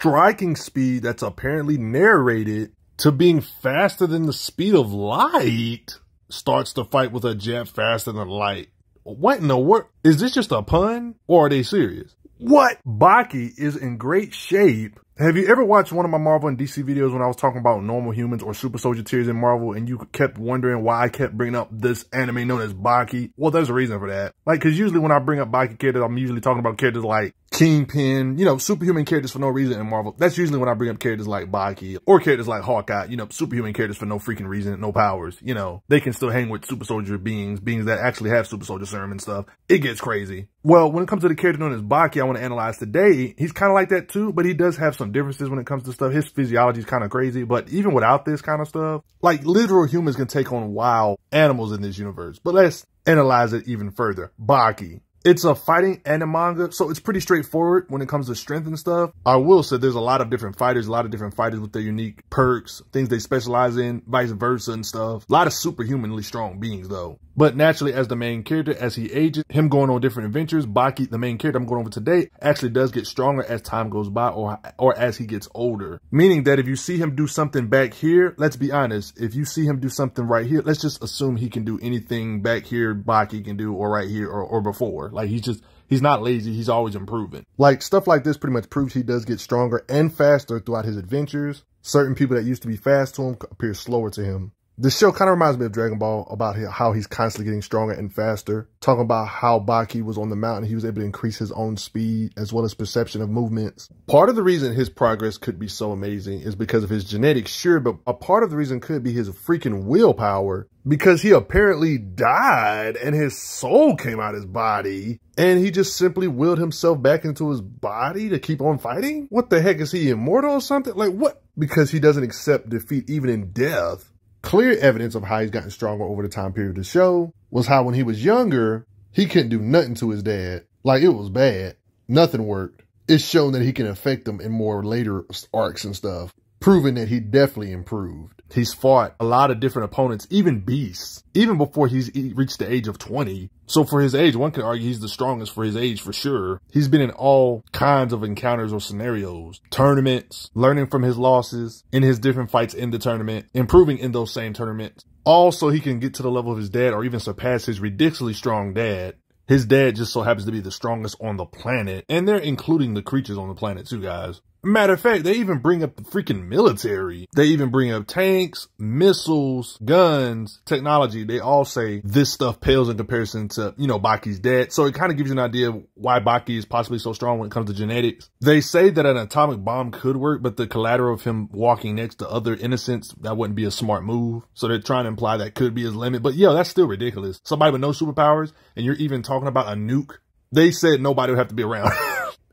striking speed that's apparently narrated to being faster than the speed of light, starts the fight with a jet faster than light. What in the world? Is this just a pun or are they serious? What? Baki is in great shape. Have you ever watched one of my Marvel and DC videos when I was talking about normal humans or super soldier tiers in Marvel and you kept wondering why I kept bringing up this anime known as Baki? Well, there's a reason for that. Like, cause usually when I bring up Baki characters, I'm usually talking about characters like Kingpin, you know, superhuman characters for no reason in Marvel. That's usually when I bring up characters like Baki or characters like Hawkeye, you know, superhuman characters for no freaking reason, no powers, you know. They can still hang with super soldier beings that actually have super soldier serum and stuff. It gets crazy. Well, when it comes to the character known as Baki, I want to analyze today. He's kind of like that too, but he does have some differences when it comes to stuff. His physiology is kind of crazy, but even without this kind of stuff, like literal humans can take on wild animals in this universe. But let's analyze it even further. Baki. It's a fighting and a manga, so it's pretty straightforward when it comes to strength and stuff. I will say there's a lot of different fighters with their unique perks, things they specialize in, vice versa and stuff. A lot of superhumanly strong beings though. But naturally, as the main character, as he ages, him going on different adventures, Baki, the main character I'm going over today, actually does get stronger as time goes by or as he gets older. Meaning that if you see him do something back here, let's be honest, if you see him do something right here, let's just assume he can do anything back here Baki can do or right here or before. Like he's not lazy, he's always improving. Like stuff like this pretty much proves he does get stronger and faster throughout his adventures. Certain people that used to be fast to him appear slower to him. The show kind of reminds me of Dragon Ball about how he's constantly getting stronger and faster. Talking about how Baki was on the mountain, he was able to increase his own speed as well as perception of movements. Part of the reason his progress could be so amazing is because of his genetics, sure, but a part of the reason could be his freaking willpower, because he apparently died and his soul came out his body and he just simply willed himself back into his body to keep on fighting? What the heck, is he immortal or something? Like what? Because he doesn't accept defeat even in death. Clear evidence of how he's gotten stronger over the time period of the show was how when he was younger, he couldn't do nothing to his dad. Like it was bad. Nothing worked. It's shown that he can affect him in more later arcs and stuff, proving that he definitely improved. He's fought a lot of different opponents, even beasts, even before he reached the age of 20. So for his age, one could argue he's the strongest for his age for sure. He's been in all kinds of encounters or scenarios, tournaments, learning from his losses in his different fights in the tournament, improving in those same tournaments. Also, he can get to the level of his dad or even surpass his ridiculously strong dad. His dad just so happens to be the strongest on the planet, and they're including the creatures on the planet too, guys. Matter of fact, they even bring up the freaking military. They even bring up tanks, missiles, guns, technology. They all say this stuff pales in comparison to, you know, Baki's dad. So it kind of gives you an idea of why Baki is possibly so strong when it comes to genetics. They say that an atomic bomb could work, but the collateral of him walking next to other innocents, that wouldn't be a smart move. So they're trying to imply that could be his limit. But yeah, that's still ridiculous. Somebody with no superpowers, and you're even talking about a nuke. They said nobody would have to be around.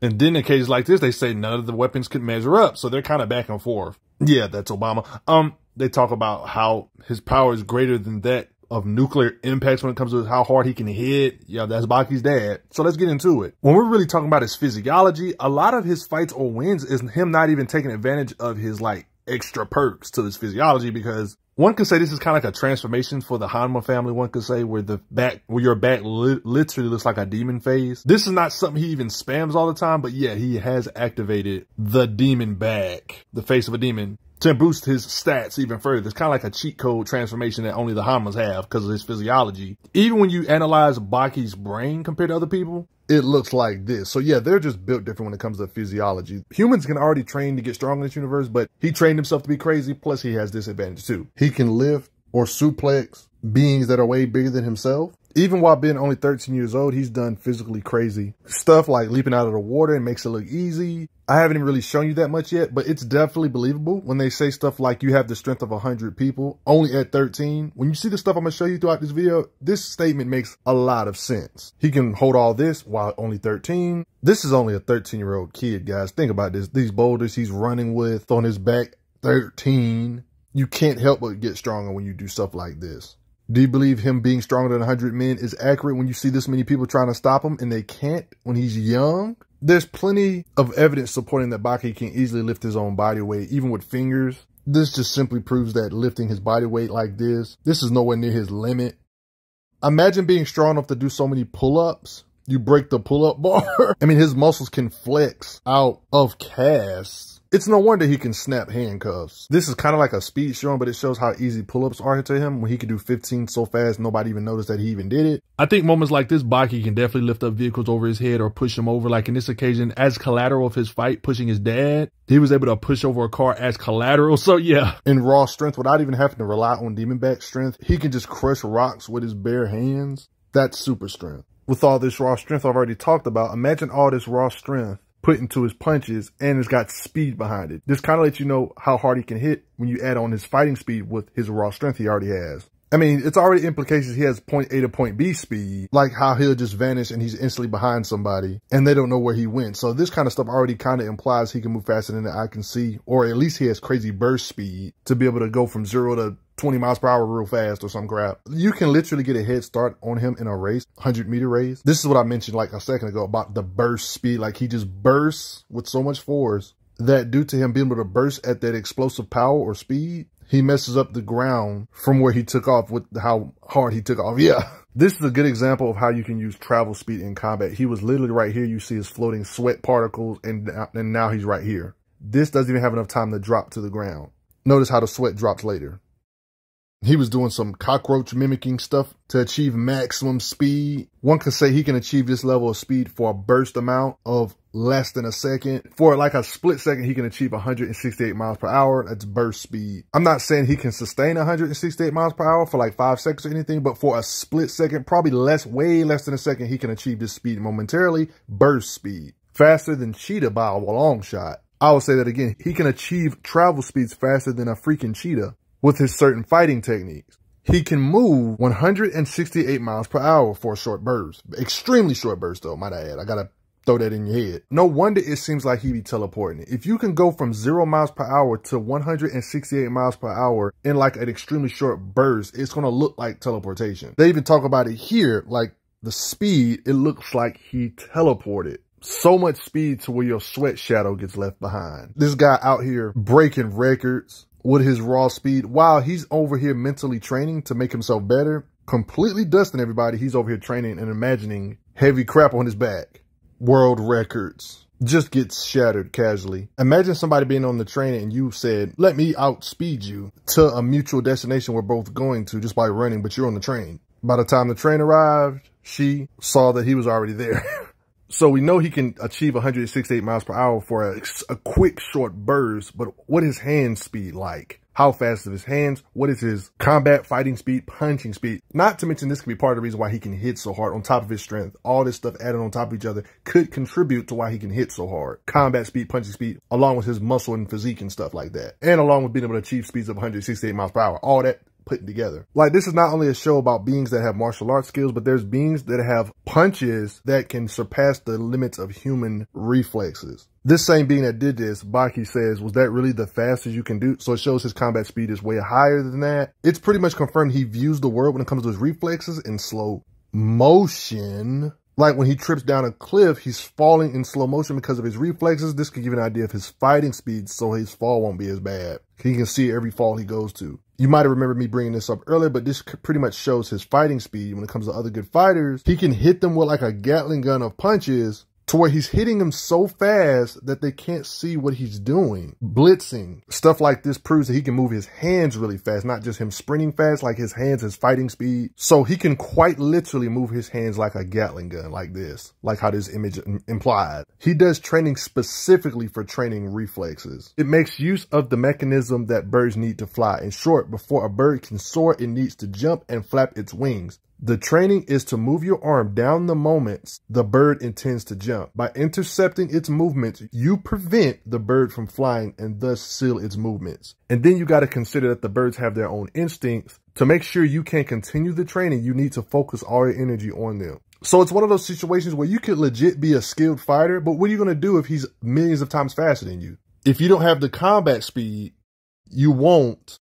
And then in cases like this, they say none of the weapons could measure up. So they're kind of back and forth. Yeah, that's Obama. They talk about how his power is greater than that of nuclear impacts when it comes to how hard he can hit. Yeah, that's Baki's dad. So let's get into it. When we're really talking about his physiology, a lot of his fights or wins is him not even taking advantage of his like extra perks to his physiology, because one could say this is kind of like a transformation for the Hanma family. One could say where your back literally looks like a demon phase. This is not something he even spams all the time, but yeah, he has activated the demon back, the face of a demon, to boost his stats even further. It's kind of like a cheat code transformation that only the Hanmas have because of his physiology. Even when you analyze Baki's brain compared to other people, it looks like this. So yeah, they're just built different when it comes to physiology. Humans can already train to get strong in this universe, but he trained himself to be crazy. Plus he has this advantage too. He can lift or suplex beings that are way bigger than himself. Even while being only 13 years old, he's done physically crazy stuff like leaping out of the water and makes it look easy. I haven't even really shown you that much yet, but it's definitely believable when they say stuff like you have the strength of 100 people only at 13. When you see the stuff I'm going to show you throughout this video, this statement makes a lot of sense. He can hold all this while only 13. This is only a 13-year-old kid, guys. Think about this. These boulders he's running with on his back, 13. You can't help but get stronger when you do stuff like this. Do you believe him being stronger than 100 men is accurate when you see this many people trying to stop him and they can't when he's young? There's plenty of evidence supporting that Baki can easily lift his own body weight, even with fingers. This just simply proves that lifting his body weight like this is nowhere near his limit. Imagine being strong enough to do so many pull-ups. You break the pull-up bar. I mean, his muscles can flex out of casts. It's no wonder he can snap handcuffs. This is kind of like a speed showing, but it shows how easy pull-ups are to him when he can do 15 so fast nobody even noticed that he even did it. I think moments like this, Baki can definitely lift up vehicles over his head or push him over. Like in this occasion, as collateral of his fight, pushing his dad, he was able to push over a car as collateral. So yeah, in raw strength, without even having to rely on demon back strength, he can just crush rocks with his bare hands. That's super strength. With all this raw strength I've already talked about, imagine all this raw strength put into his punches, and it's got speed behind it. This kind of lets you know how hard he can hit when you add on his fighting speed with his raw strength he already has. I mean, it's already implications he has point A to point B speed, like how he'll just vanish and he's instantly behind somebody and they don't know where he went. So this kind of stuff already kind of implies he can move faster than the eye can see, or at least he has crazy burst speed to be able to go from 0 to 20 miles per hour real fast or some crap. You can literally get a head start on him in a race, 100-meter race. This is what I mentioned like a second ago about the burst speed. Like he just bursts with so much force that due to him being able to burst at that explosive power or speed, he messes up the ground from where he took off with how hard he took off. Yeah. This is a good example of how you can use travel speed in combat. He was literally right here. You see his floating sweat particles, and now he's right here. This doesn't even have enough time to drop to the ground. Notice how the sweat drops later. He was doing some cockroach mimicking stuff to achieve maximum speed. One could say he can achieve this level of speed for a burst amount of less than a second. For like a split second, he can achieve 168 miles per hour. That's burst speed. I'm not saying he can sustain 168 miles per hour for like 5 seconds or anything, but for a split second, probably way less than a second, he can achieve this speed momentarily. Burst speed. Faster than Cheetah by a long shot. I will say that again. He can achieve travel speeds faster than a freaking cheetah with his certain fighting techniques. He can move 168 miles per hour for a short burst. Extremely short burst though, might I add. I gotta throw that in your head. No wonder it seems like he be teleporting. If you can go from 0 miles per hour to 168 miles per hour in like an extremely short burst, it's gonna look like teleportation. They even talk about it here, like the speed, it looks like he teleported. So much speed to where your sweat shadow gets left behind. This guy out here breaking records with his raw speed while he's over here mentally training to make himself better, completely dusting everybody. He's over here training and imagining heavy crap on his back. World records just gets shattered casually. Imagine somebody being on the train and you said, let me outspeed you to a mutual destination we're both going to just by running, but you're on the train. By the time the train arrived, she saw that he was already there. So we know he can achieve 168 miles per hour for a quick short burst, but what is hand speed like? How fast is his hands? What is his combat fighting speed, punching speed? Not to mention this could be part of the reason why he can hit so hard on top of his strength. All this stuff added on top of each other could contribute to why he can hit so hard. Combat speed, punching speed, along with his muscle and physique and stuff like that. And along with being able to achieve speeds of 168 miles per hour. All that put together. Like, this is not only a show about beings that have martial arts skills, but there's beings that have punches that can surpass the limits of human reflexes. This same being that did this, Baki says, was that really the fastest you can do? So it shows his combat speed is way higher than that. It's pretty much confirmed he views the world when it comes to his reflexes in slow motion. Like when he trips down a cliff, he's falling in slow motion because of his reflexes. This could give an idea of his fighting speed, so his fall won't be as bad. He can see every fall he goes to. You might have remembered me bringing this up earlier, but this pretty much shows his fighting speed. When it comes to other good fighters, he can hit them with like a Gatling gun of punches to where he's hitting them so fast that they can't see what he's doing. Blitzing. Stuff like this proves that he can move his hands really fast, not just him sprinting fast, like his hands, his fighting speed. So he can quite literally move his hands like a Gatling gun, like this, like how this image implied. He does training specifically for training reflexes. It makes use of the mechanism that birds need to fly. In short, before a bird can soar, it needs to jump and flap its wings. The training is to move your arm down the moments the bird intends to jump. By intercepting its movements, you prevent the bird from flying and thus seal its movements. And then you got to consider that the birds have their own instincts. To make sure you can continue the training, you need to focus all your energy on them. So it's one of those situations where you could legit be a skilled fighter, but what are you going to do if he's millions of times faster than you? If you don't have the combat speed, you won't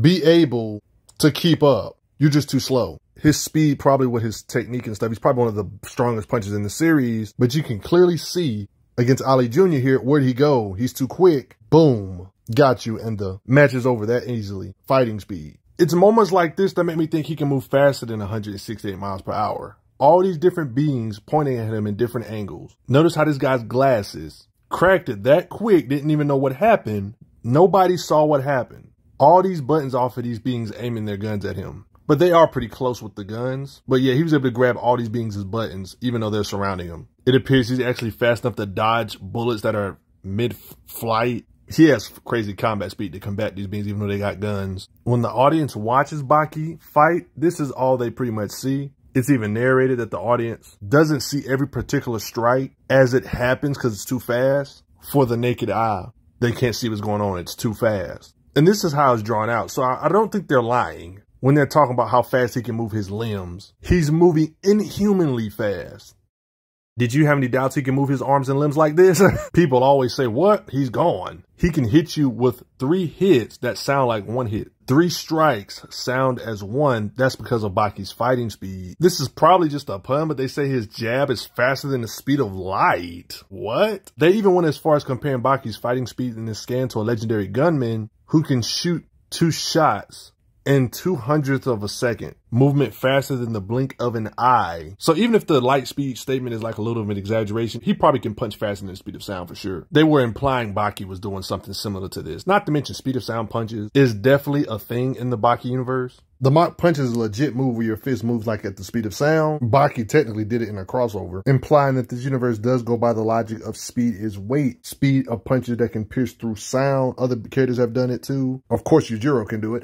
be able to keep up. You're just too slow. His speed, probably with his technique and stuff, he's probably one of the strongest punches in the series, but you can clearly see against Ali Jr. here, where'd he go? He's too quick. Boom. Got you. And the match is over that easily. Fighting speed. It's moments like this that make me think he can move faster than 168 miles per hour. All these different beings pointing at him in different angles. Notice how this guy's glasses Cracked it that quick, didn't even know what happened. Nobody saw what happened. All these buttons off of these beings aiming their guns at him. But they are pretty close with the guns. But yeah, he was able to grab all these beings as buttons, even though they're surrounding him. It appears he's actually fast enough to dodge bullets that are mid-flight. He has crazy combat speed to combat these beings, even though they got guns. When the audience watches Baki fight, this is all they pretty much see. It's even narrated that the audience doesn't see every particular strike as it happens because it's too fast for the naked eye. They can't see what's going on. It's too fast. And this is how it's drawn out. So I don't think they're lying when they're talking about how fast he can move his limbs. He's moving inhumanly fast. Did you have any doubts he can move his arms and limbs like this? People always say, what? He's gone. He can hit you with 3 hits that sound like 1 hit. 3 strikes sound as 1. That's because of Baki's fighting speed. This is probably just a pun, but they say his jab is faster than the speed of light. What? They even went as far as comparing Baki's fighting speed in this scan to a legendary gunman who can shoot 2 shots in 2/100ths of a second. Movement faster than the blink of an eye. So even if the light speed statement is like a little of an exaggeration, he probably can punch faster than the speed of sound for sure. They were implying Baki was doing something similar to this. Not to mention speed of sound punches is definitely a thing in the Baki universe. The mock punch is a legit move where your fist moves like at the speed of sound. Baki technically did it in a crossover, implying that this universe does go by the logic of speed is weight. Speed of punches that can pierce through sound. Other characters have done it too. Of course, Yujiro can do it.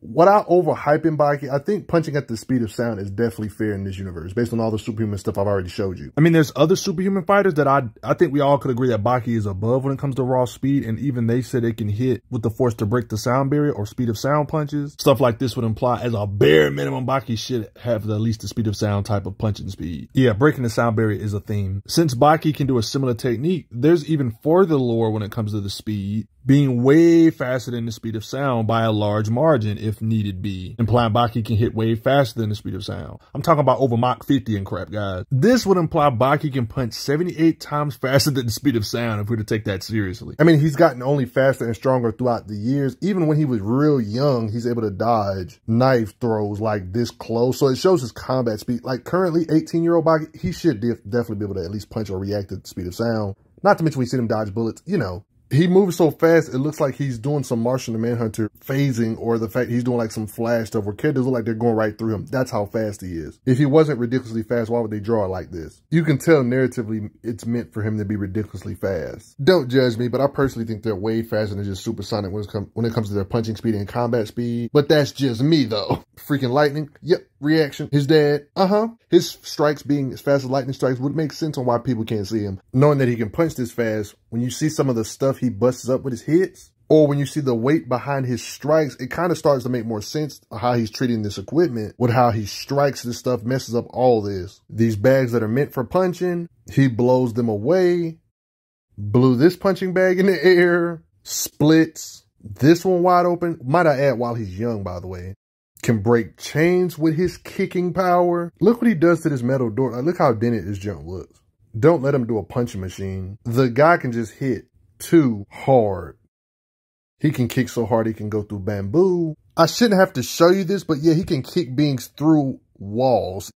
Without overhyping Baki, I think punching at the speed of sound is definitely fair in this universe, based on all the superhuman stuff I've already showed you. I mean, there's other superhuman fighters that I think we all could agree that Baki is above when it comes to raw speed, and even they said it can hit with the force to break the sound barrier or speed of sound punches. Stuff like this would imply as a bare minimum, Baki should have at least the speed of sound type of punching speed. Yeah, breaking the sound barrier is a theme. Since Baki can do a similar technique, there's even further lore when it comes to the speed, being way faster than the speed of sound by a large margin if needed be, implying Baki can hit way faster than the speed of sound. I'm talking about over Mach 50 and crap, guys. This would imply Baki can punch 78 times faster than the speed of sound if we were to take that seriously. I mean, he's gotten only faster and stronger throughout the years. Even when he was real young, he's able to dodge knife throws like this close. So it shows his combat speed. Like currently 18-year-old Baki, he should definitely be able to at least punch or react at the speed of sound. Not to mention we see him dodge bullets, you know. He moves so fast, it looks like he's doing some Martian the Manhunter phasing, or the fact he's doing like some flash stuff where characters look like they're going right through him. That's how fast he is. If he wasn't ridiculously fast, why would they draw it like this? You can tell narratively it's meant for him to be ridiculously fast. Don't judge me, but I personally think they're way faster than just supersonic when it comes to their punching speed and combat speed. But that's just me though. Freaking lightning. Yep. Reaction. His dad. His strikes being as fast as lightning strikes would make sense on why people can't see him. Knowing that he can punch this fast, when you see some of the stuff he busts up with his hits, or when you see the weight behind his strikes, it kind of starts to make more sense how he's treating this equipment with how he strikes this stuff, messes up all this. These bags that are meant for punching, he blows them away, blew this punching bag in the air, splits this one wide open. Might I add, while he's young, by the way. Can break chains with his kicking power. Look what he does to this metal door. Like, look how dented his jump looks. Don't let him do a punching machine. The guy can just hit too hard. He can kick so hard he can go through bamboo. I shouldn't have to show you this, but yeah, he can kick beings through walls.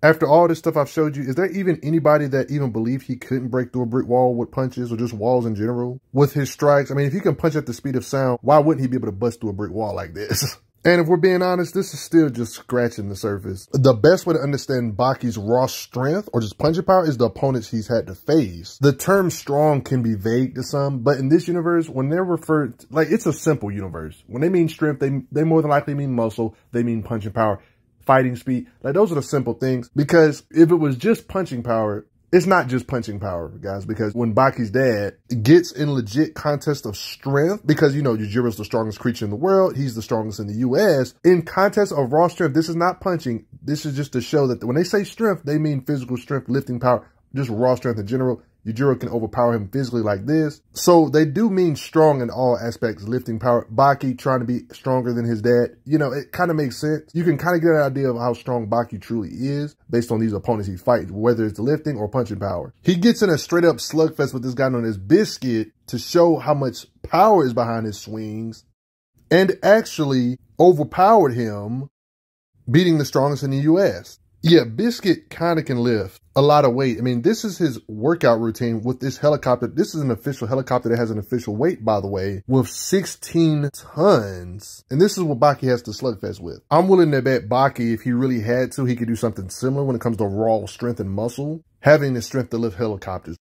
After all this stuff I've showed you, is there even anybody that even believed he couldn't break through a brick wall with punches or just walls in general? With his strikes, I mean, if he can punch at the speed of sound, why wouldn't he be able to bust through a brick wall like this? And if we're being honest, this is still just scratching the surface. The best way to understand Baki's raw strength or just punching power is the opponents he's had to face. The term strong can be vague to some, but in this universe, when they're referred to, like, it's a simple universe. When they mean strength, they more than likely mean muscle, they mean punching power. Fighting speed, like those are the simple things, because if it was just punching power, it's not just punching power, guys, because when Baki's dad gets in legit contest of strength, because, you know, Yujiro's the strongest creature in the world, he's the strongest in the US, in contest of raw strength, this is not punching, this is just to show that when they say strength, they mean physical strength, lifting power, just raw strength in general. Yujiro can overpower him physically like this. So they do mean strong in all aspects, lifting power. Baki trying to be stronger than his dad. You know, it kind of makes sense. You can kind of get an idea of how strong Baki truly is based on these opponents he fights, whether it's lifting or punching power. He gets in a straight up slugfest with this guy known as Biscuit to show how much power is behind his swings, and actually overpowered him, beating the strongest in the US. Yeah, Biscuit kind of can lift a lot of weight. I mean, this is his workout routine with this helicopter. This is an official helicopter that has an official weight, by the way, with 16 tons. And this is what Baki has to slugfest with. I'm willing to bet Baki, if he really had to, he could do something similar when it comes to raw strength and muscle, having the strength to lift helicopters.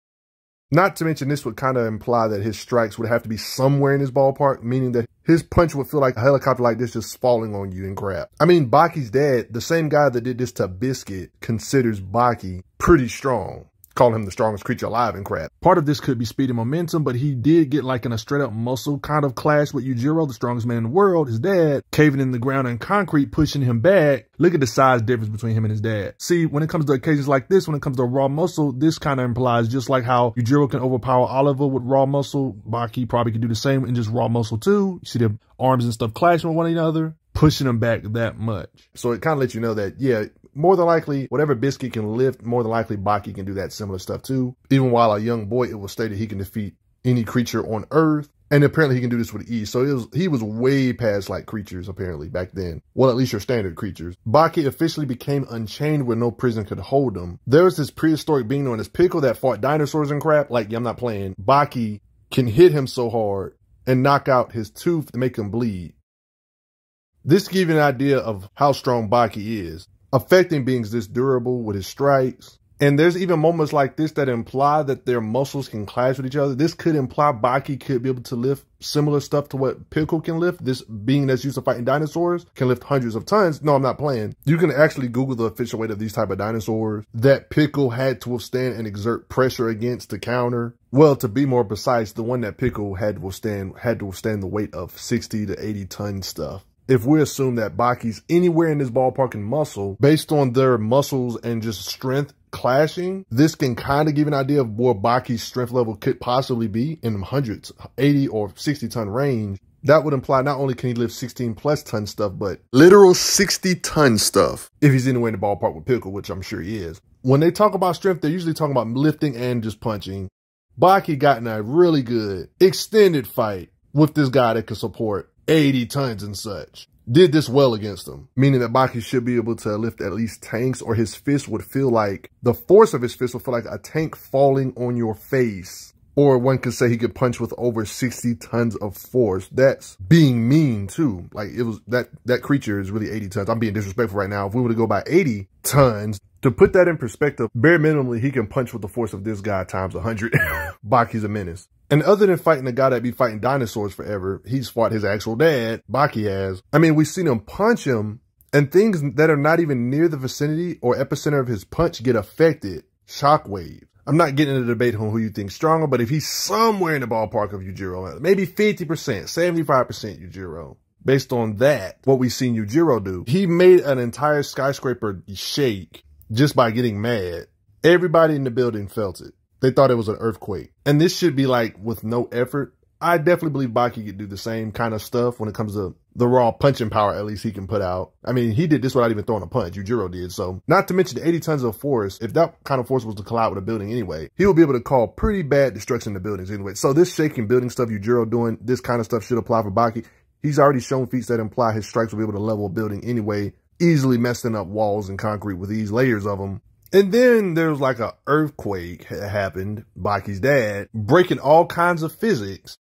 Not to mention, this would kind of imply that his strikes would have to be somewhere in his ballpark, meaning that his punch would feel like a helicopter like this just falling on you and grab. I mean, Baki's dad, the same guy that did this to Biscuit, considers Baki pretty strong, calling him the strongest creature alive in crap. Part of this could be speed and momentum, but he did get like in a straight up muscle kind of clash with Yujiro, the strongest man in the world, his dad, caving in the ground and concrete, pushing him back. Look at the size difference between him and his dad. See, when it comes to occasions like this, when it comes to raw muscle, this kind of implies just like how Yujiro can overpower Oliver with raw muscle, Baki probably could do the same in just raw muscle too. You see the arms and stuff clashing with one another, pushing them back that much. So it kind of lets you know that, yeah, more than likely, whatever Biscuit can lift, more than likely Baki can do that similar stuff too. Even while a young boy, it was stated he can defeat any creature on Earth. And apparently he can do this with ease. So he was way past like creatures apparently back then. Well, at least your standard creatures. Baki officially became unchained where no prison could hold him. There was this prehistoric being known as Pickle that fought dinosaurs and crap. Like, yeah, I'm not playing. Baki can hit him so hard and knock out his tooth and make him bleed. This gives you an idea of how strong Baki is, affecting beings this durable with his strikes. And there's even moments like this that imply that their muscles can clash with each other. This could imply Baki could be able to lift similar stuff to what Pickle can lift. This being that's used to fighting dinosaurs can lift hundreds of tons. No, I'm not playing. You can actually Google the official weight of these type of dinosaurs that Pickle had to withstand and exert pressure against to counter. Well, to be more precise, the one that Pickle had to withstand the weight of 60 to 80 ton stuff. If we assume that Baki's anywhere in this ballpark in muscle, based on their muscles and just strength clashing, this can kind of give an idea of where Baki's strength level could possibly be in hundreds, 80 or 60 ton range. That would imply not only can he lift 16 plus ton stuff, but literal 60 ton stuff if he's anywhere in the ballpark with Pickle, which I'm sure he is. When they talk about strength, they're usually talking about lifting and just punching. Baki got in a really good extended fight with this guy that could support 80 tons and such. Did this well against him, meaning that Baki should be able to lift at least tanks, or his fist would feel like, the force of his fist would feel like a tank falling on your face. Or one could say he could punch with over 60 tons of force. That's being mean too. Like, it was that creature is really 80 tons. I'm being disrespectful right now. If we were to go by 80 tons, to put that in perspective, bare minimally, he can punch with the force of this guy times 100. Baki's a menace. And other than fighting the guy that be fighting dinosaurs forever, he's fought his actual dad, Baki has. I mean, we've seen him punch him, and things that are not even near the vicinity or epicenter of his punch get affected. Shockwave. I'm not getting into a debate on who you think's stronger, but if he's somewhere in the ballpark of Yujiro, maybe 50%, 75% Yujiro. Based on that, what we've seen Yujiro do, he made an entire skyscraper shake just by getting mad. Everybody in the building felt it. They thought it was an earthquake. And this should be like with no effort. I definitely believe Baki could do the same kind of stuff when it comes to the raw punching power, at least he can put out. I mean, he did this without even throwing a punch. Yujiro did. So not to mention the 80 tons of force. If that kind of force was to collide with a building anyway, he would be able to cause pretty bad destruction to buildings anyway. So this shaking building stuff Yujiro doing, this kind of stuff should apply for Baki. He's already shown feats that imply his strikes will be able to level a building anyway, easily messing up walls and concrete with these layers of them. And then there was like an earthquake that happened. Baki's dad, breaking all kinds of physics,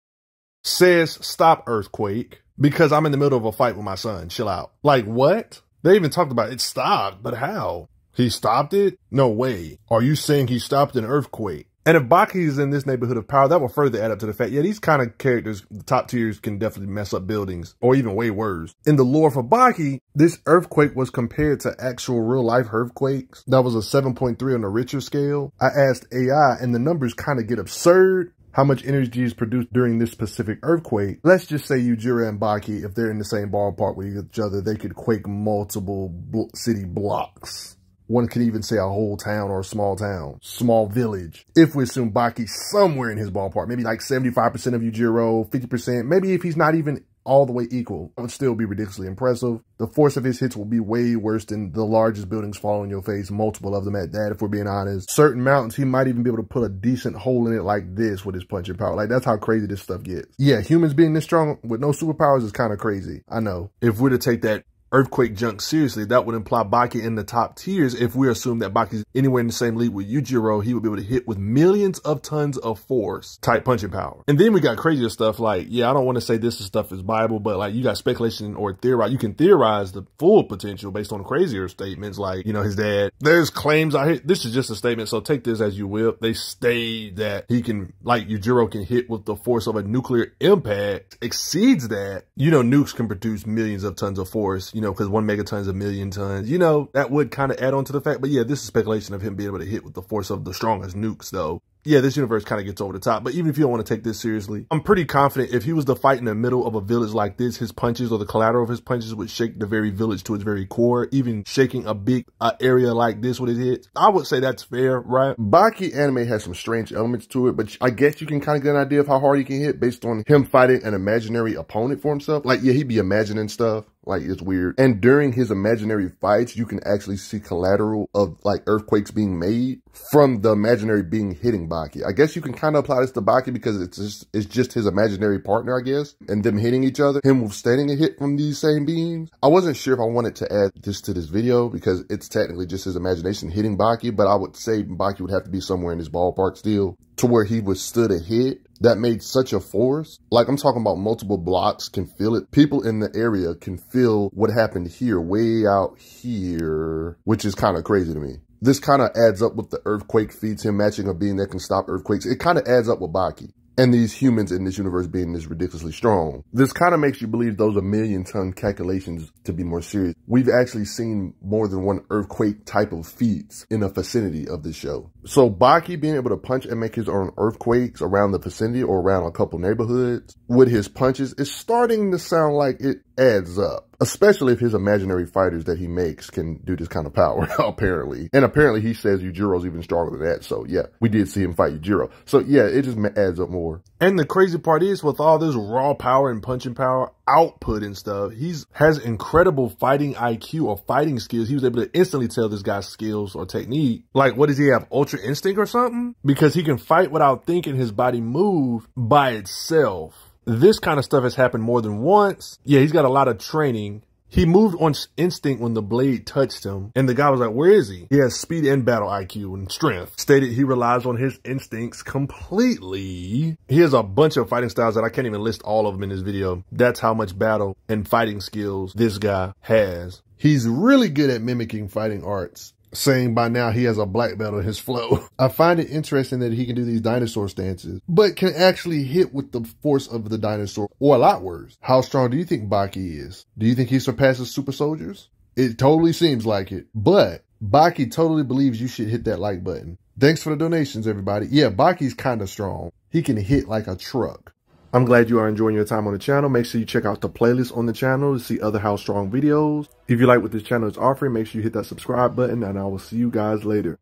says, "Stop, earthquake, because I'm in the middle of a fight with my son. Chill out." Like, what? They even talked about it stopped, but how? He stopped it? No way. Are you saying he stopped an earthquake? And if Baki is in this neighborhood of power, that will further add up to the fact, yeah, these kind of characters, the top tiers, can definitely mess up buildings, or even way worse. In the lore for Baki, this earthquake was compared to actual real-life earthquakes. That was a 7.3 on the Richter scale. I asked AI, and the numbers kind of get absurd. How much energy is produced during this specific earthquake? Let's just say Yujiro and Baki, if they're in the same ballpark with each other, they could quake multiple city blocks. One could even say a whole town or a small village. If we assume Baki's somewhere in his ballpark, maybe like 75% of Yujiro, 50%, maybe if he's not even all the way equal, it would still be ridiculously impressive. The force of his hits will be way worse than the largest buildings fall on your face, multiple of them at that, if we're being honest. Certain mountains, he might even be able to put a decent hole in it like this with his punching power. Like, that's how crazy this stuff gets. Yeah, humans being this strong with no superpowers is kind of crazy. I know. If we're to take that earthquake junk seriously, that would imply Baki in the top tiers. If we assume that Baki's anywhere in the same league with Yujiro, he would be able to hit with millions of tons of force type punching power. And then we got crazier stuff like, yeah, I don't want to say this stuff is Bible, but like you got speculation or theorize. You can theorize the full potential based on crazier statements like, you know, his dad. There's claims I hit. This is just a statement, so take this as you will. They state that he can, like Yujiro can hit with the force of a nuclear impact, exceeds that. You know, nukes can produce millions of tons of force, you know, because 1 megaton is a million tons. You know, that would kind of add on to the fact. But yeah, this is speculation of him being able to hit with the force of the strongest nukes, though. Yeah, this universe kind of gets over the top. But even if you don't want to take this seriously, I'm pretty confident if he was to fight in the middle of a village like this, his punches or the collateral of his punches would shake the very village to its very core. Even shaking a big area like this with his hits, I would say that's fair, right? Baki anime has some strange elements to it, but I guess you can kind of get an idea of how hard he can hit based on him fighting an imaginary opponent for himself. Like, yeah, he'd be imagining stuff. Like, it's weird. And during his imaginary fights, you can actually see collateral of, like, earthquakes being made from the imaginary being hitting Baki. I guess you can kind of apply this to Baki because it's just his imaginary partner, I guess, and them hitting each other, him withstanding a hit from these same beings. I wasn't sure if I wanted to add this to this video because it's technically just his imagination hitting Baki, but I would say Baki would have to be somewhere in his ballpark still to where he withstood a hit that made such a force. Like, I'm talking about multiple blocks can feel it. People in the area can feel what happened here, way out here, which is kind of crazy to me. This kind of adds up with the earthquake feats, him matching a being that can stop earthquakes. It kind of adds up with Baki and these humans in this universe being this ridiculously strong. This kind of makes you believe those 1,000,000-ton calculations to be more serious. We've actually seen more than one earthquake type of feats in the vicinity of this show. So Baki being able to punch and make his own earthquakes around the vicinity or around a couple neighborhoods with his punches is starting to sound like it adds up. Especially if his imaginary fighters that he makes can do this kind of power, apparently. And apparently he says Yujiro's even stronger than that. So yeah, we did see him fight Yujiro. So yeah, it just adds up more. And the crazy part is with all this raw power and punching power output and stuff, has incredible fighting IQ or fighting skills. He was able to instantly tell this guy's skills or technique. Like, what does he have? Ultra instinct or something? Because he can fight without thinking his body move by itself. This kind of stuff has happened more than once. Yeah, he's got a lot of training. He moved on instinct when the blade touched him. And the guy was like, where is he? He has speed and battle IQ and strength. Stated he relies on his instincts completely. He has a bunch of fighting styles that I can't even list all of them in this video. That's how much battle and fighting skills this guy has. He's really good at mimicking fighting arts, saying by now he has a black belt in his flow. I find it interesting that he can do these dinosaur stances, but can actually hit with the force of the dinosaur, or a lot worse. How strong do you think Baki is? Do you think he surpasses super soldiers? It totally seems like it, but Baki totally believes you should hit that like button. Thanks for the donations, everybody. Yeah, Baki's kind of strong. He can hit like a truck. I'm glad you are enjoying your time on the channel. Make sure you check out the playlist on the channel to see other How Strong videos. If you like what this channel is offering, make sure you hit that subscribe button, and I will see you guys later.